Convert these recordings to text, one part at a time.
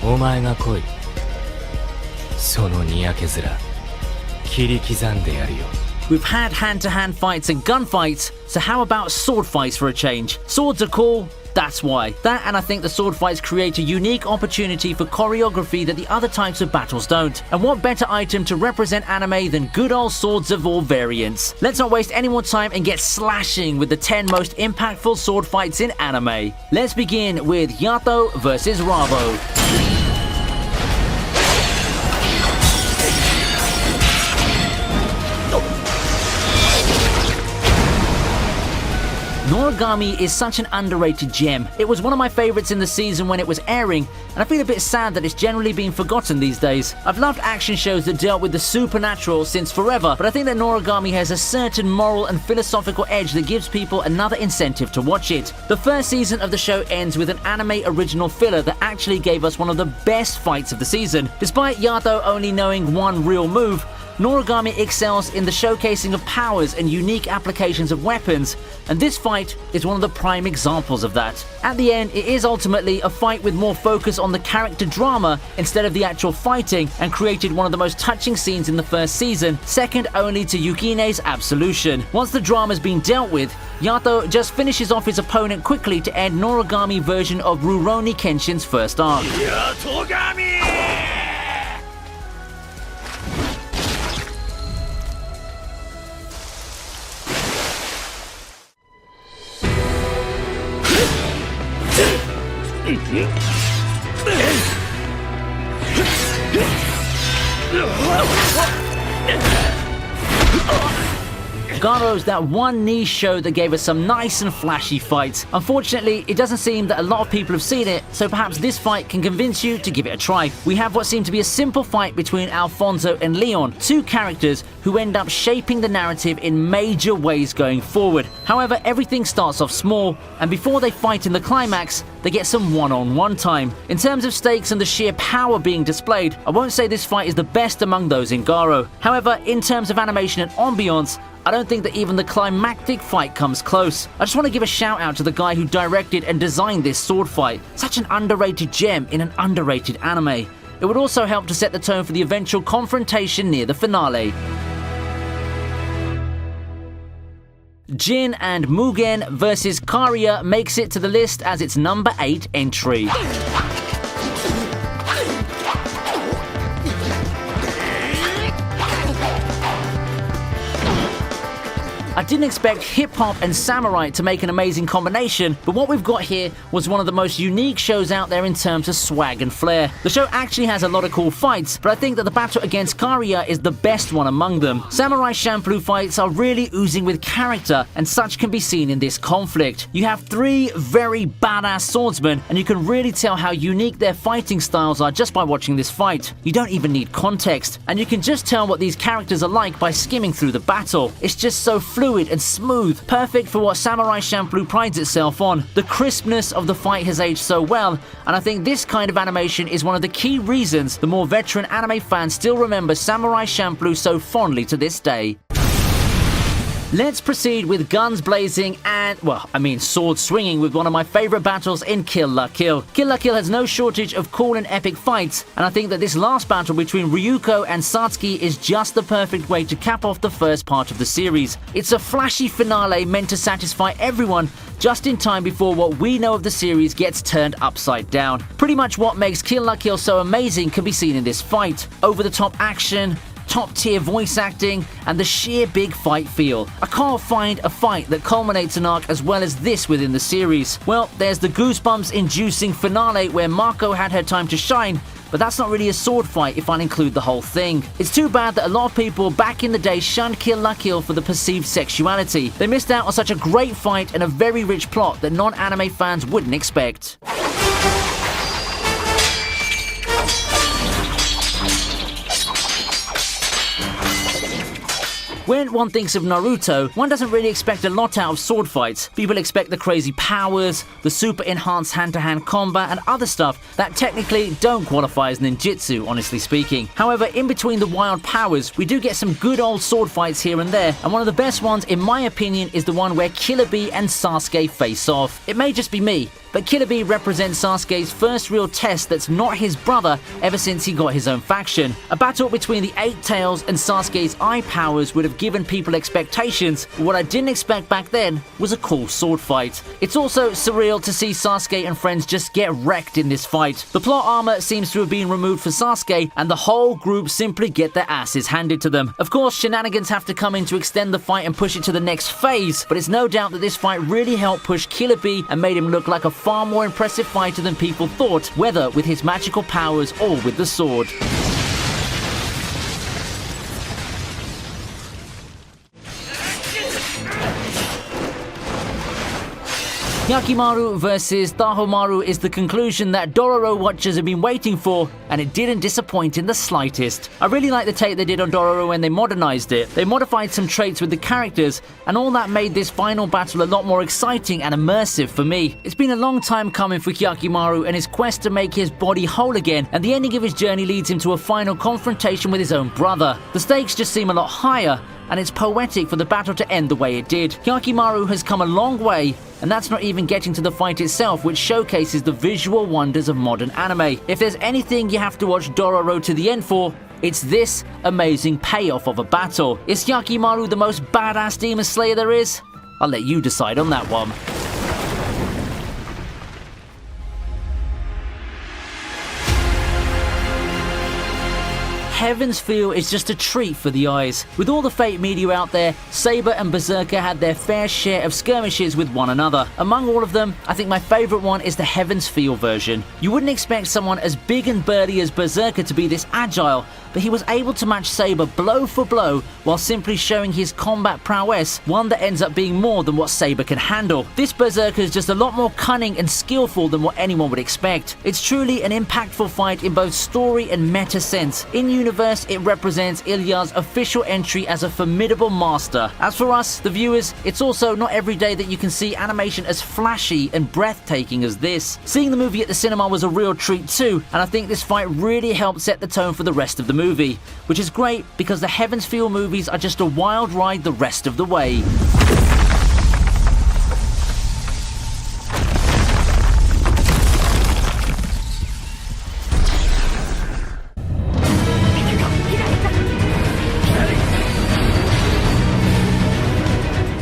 お前が来い。そのにやけ面、切り刻んでやるよ。 We've had hand-to-hand fights and gunfights, so how about sword fights for a change? Swords are cool, that's why. That, and I think the sword fights create a unique opportunity for choreography that the other types of battles don't. And what better item to represent anime than good old swords of all variants? Let's not waste any more time and get slashing with the 10 most impactful sword fights in anime. Let's begin with Yato vs Rabo. Noragami is such an underrated gem. It was one of my favorites in the season when it was airing, and I feel a bit sad that it's generally being forgotten these days. I've loved action shows that dealt with the supernatural since forever, but I think that Noragami has a certain moral and philosophical edge that gives people another incentive to watch it. The first season of the show ends with an anime original filler that actually gave us one of the best fights of the season. Despite Yato only knowing one real move, Noragami excels in the showcasing of powers and unique applications of weapons, and this fight is one of the prime examples of that. At the end, it is ultimately a fight with more focus on the character drama instead of the actual fighting, and created one of the most touching scenes in the first season, second only to Yukine's absolution. Once the drama's been dealt with, Yato just finishes off his opponent quickly to end Noragami version of Rurouni Kenshin's first arc. Garo's that one niche show that gave us some nice and flashy fights. Unfortunately, it doesn't seem that a lot of people have seen it, so perhaps this fight can convince you to give it a try. We have what seemed to be a simple fight between Alfonso and Leon, two characters who end up shaping the narrative in major ways going forward. However, everything starts off small, and before they fight in the climax, they get some one-on-one time. In terms of stakes and the sheer power being displayed, I won't say this fight is the best among those in Garo. However, in terms of animation and ambiance, I don't think that even the climactic fight comes close. I just want to give a shout out to the guy who directed and designed this sword fight. Such an underrated gem in an underrated anime. It would also help to set the tone for the eventual confrontation near the finale. Jin and Mugen vs Kariya makes it to the list as its number 8 entry. I didn't expect hip-hop and samurai to make an amazing combination, but what we've got here was one of the most unique shows out there in terms of swag and flair. The show actually has a lot of cool fights, but I think that the battle against Kariya is the best one among them. Samurai Champloo fights are really oozing with character, and such can be seen in this conflict. You have three very badass swordsmen, and you can really tell how unique their fighting styles are just by watching this fight. You don't even need context, and you can just tell what these characters are like by skimming through the battle. It's just so fluid and smooth, perfect for what Samurai Champloo prides itself on. The crispness of the fight has aged so well, and I think this kind of animation is one of the key reasons the more veteran anime fans still remember Samurai Champloo so fondly to this day. Let's proceed with guns blazing and, sword swinging with one of my favorite battles in Kill La Kill. Kill La Kill has no shortage of cool and epic fights, and I think that this last battle between Ryuko and Satsuki is just the perfect way to cap off the first part of the series. It's a flashy finale meant to satisfy everyone just in time before what we know of the series gets turned upside down. Pretty much what makes Kill La Kill so amazing can be seen in this fight. Over-the-top action, top-tier voice acting, and the sheer big fight feel. I can't find a fight that culminates an arc as well as this within the series. Well, there's the goosebumps-inducing finale where Mako had her time to shine, but that's not really a sword fight if I include the whole thing. It's too bad that a lot of people back in the day shunned Kill La Kill for the perceived sexuality. They missed out on such a great fight and a very rich plot that non-anime fans wouldn't expect. When one thinks of Naruto, one doesn't really expect a lot out of sword fights. People expect the crazy powers, the super enhanced hand-to-hand combat, and other stuff that technically don't qualify as ninjutsu, honestly speaking. However, in between the wild powers, we do get some good old sword fights here and there, and one of the best ones, in my opinion, is the one where Killer Bee and Sasuke face off. It may just be me, but Killer Bee represents Sasuke's first real test that's not his brother ever since he got his own faction. A battle between the Eight Tails and Sasuke's eye powers would have given people expectations, but what I didn't expect back then was a cool sword fight. It's also surreal to see Sasuke and friends just get wrecked in this fight. The plot armor seems to have been removed for Sasuke, and the whole group simply get their asses handed to them. Of course, shenanigans have to come in to extend the fight and push it to the next phase, but it's no doubt that this fight really helped push Killer Bee and made him look like a far more impressive fighter than people thought, whether with his magical powers or with the sword. Hyakkimaru versus Tahomaru is the conclusion that Dororo watchers have been waiting for, and it didn't disappoint in the slightest. I really like the take they did on Dororo when they modernized it. They modified some traits with the characters, and all that made this final battle a lot more exciting and immersive for me. It's been a long time coming for Hyakkimaru and his quest to make his body whole again, and the ending of his journey leads him to a final confrontation with his own brother. The stakes just seem a lot higher, and it's poetic for the battle to end the way it did. Hyakkimaru has come a long way, and that's not even getting to the fight itself, which showcases the visual wonders of modern anime. If there's anything you have to watch Dororo to the end for, it's this amazing payoff of a battle. Is Hyakkimaru the most badass demon slayer there is? I'll let you decide on that one. Heaven's Feel is just a treat for the eyes. With all the fake media out there, Saber and Berserker had their fair share of skirmishes with one another. Among all of them, I think my favourite one is the Heaven's Feel version. You wouldn't expect someone as big and burly as Berserker to be this agile, but he was able to match Saber blow for blow while simply showing his combat prowess, one that ends up being more than what Saber can handle. This Berserker is just a lot more cunning and skillful than what anyone would expect. It's truly an impactful fight in both story and meta sense. In universe, it represents Ilya's official entry as a formidable master. As for us, the viewers, it's also not every day that you can see animation as flashy and breathtaking as this. Seeing the movie at the cinema was a real treat too, and I think this fight really helped set the tone for the rest of the movie, which is great because the Heaven's Feel movies are just a wild ride the rest of the way.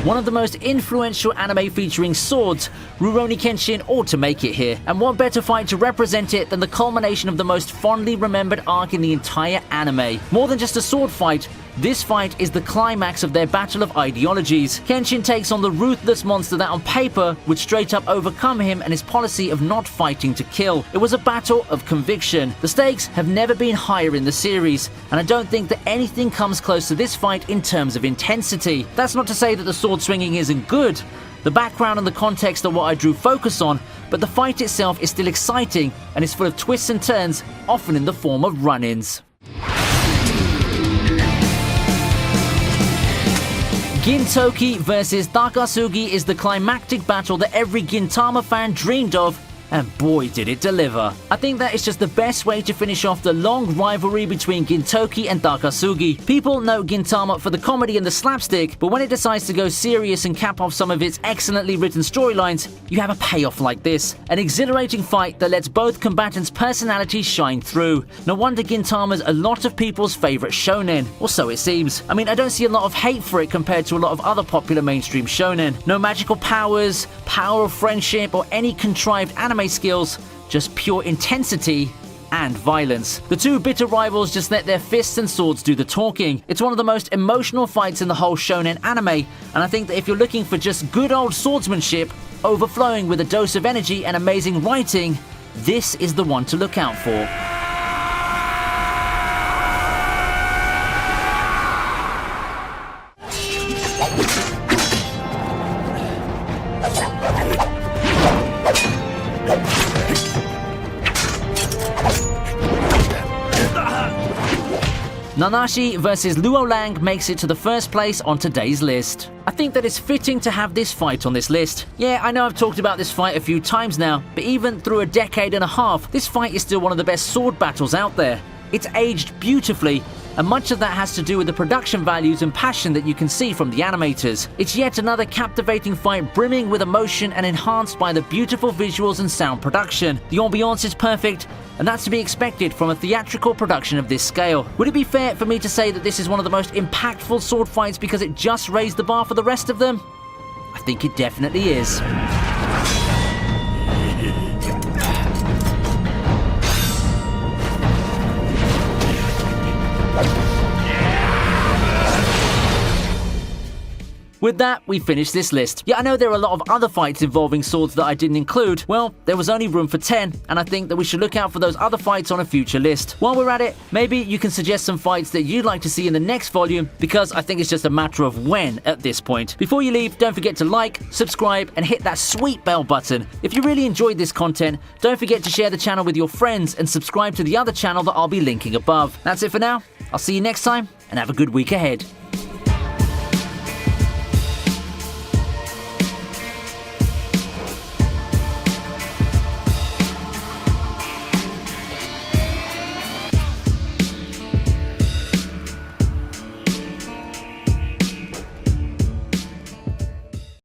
One of the most influential anime featuring swords, Rurouni Kenshin ought to make it here. And what better fight to represent it than the culmination of the most fondly remembered arc in the entire anime. More than just a sword fight, this fight is the climax of their battle of ideologies. Kenshin takes on the ruthless monster that on paper would straight up overcome him and his policy of not fighting to kill. It was a battle of conviction. The stakes have never been higher in the series, and I don't think that anything comes close to this fight in terms of intensity. That's not to say that the sword swinging isn't good. The background and the context are what I drew focus on, but the fight itself is still exciting and is full of twists and turns, often in the form of run-ins. Gintoki versus Takasugi is the climactic battle that every Gintama fan dreamed of, and boy did it deliver. I think that is just the best way to finish off the long rivalry between Gintoki and Takasugi. People know Gintama for the comedy and the slapstick, but when it decides to go serious and cap off some of its excellently written storylines, you have a payoff like this. An exhilarating fight that lets both combatants' personalities shine through. No wonder Gintama's a lot of people's favourite shonen, or so it seems. I mean, I don't see a lot of hate for it compared to a lot of other popular mainstream shonen. No magical powers, power of friendship, or any contrived anime skills, just pure intensity and violence. The two bitter rivals just let their fists and swords do the talking. It's one of the most emotional fights in the whole shonen anime, and I think that if you're looking for just good old swordsmanship, overflowing with a dose of energy and amazing writing, this is the one to look out for. Nanashi versus Luo Lang makes it to the first place on today's list. I think that it's fitting to have this fight on this list. Yeah, I know I've talked about this fight a few times now, but even through a decade and a half, this fight is still one of the best sword battles out there. It's aged beautifully, and much of that has to do with the production values and passion that you can see from the animators. It's yet another captivating fight brimming with emotion and enhanced by the beautiful visuals and sound production. The ambiance is perfect, and that's to be expected from a theatrical production of this scale. Would it be fair for me to say that this is one of the most impactful sword fights because it just raised the bar for the rest of them? I think it definitely is. With that, we finish this list. Yeah, I know there are a lot of other fights involving swords that I didn't include. Well, there was only room for 10, and I think that we should look out for those other fights on a future list. While we're at it, maybe you can suggest some fights that you'd like to see in the next volume, because I think it's just a matter of when at this point. Before you leave, don't forget to like, subscribe, and hit that sweet bell button. If you really enjoyed this content, don't forget to share the channel with your friends and subscribe to the other channel that I'll be linking above. That's it for now. I'll see you next time, and have a good week ahead.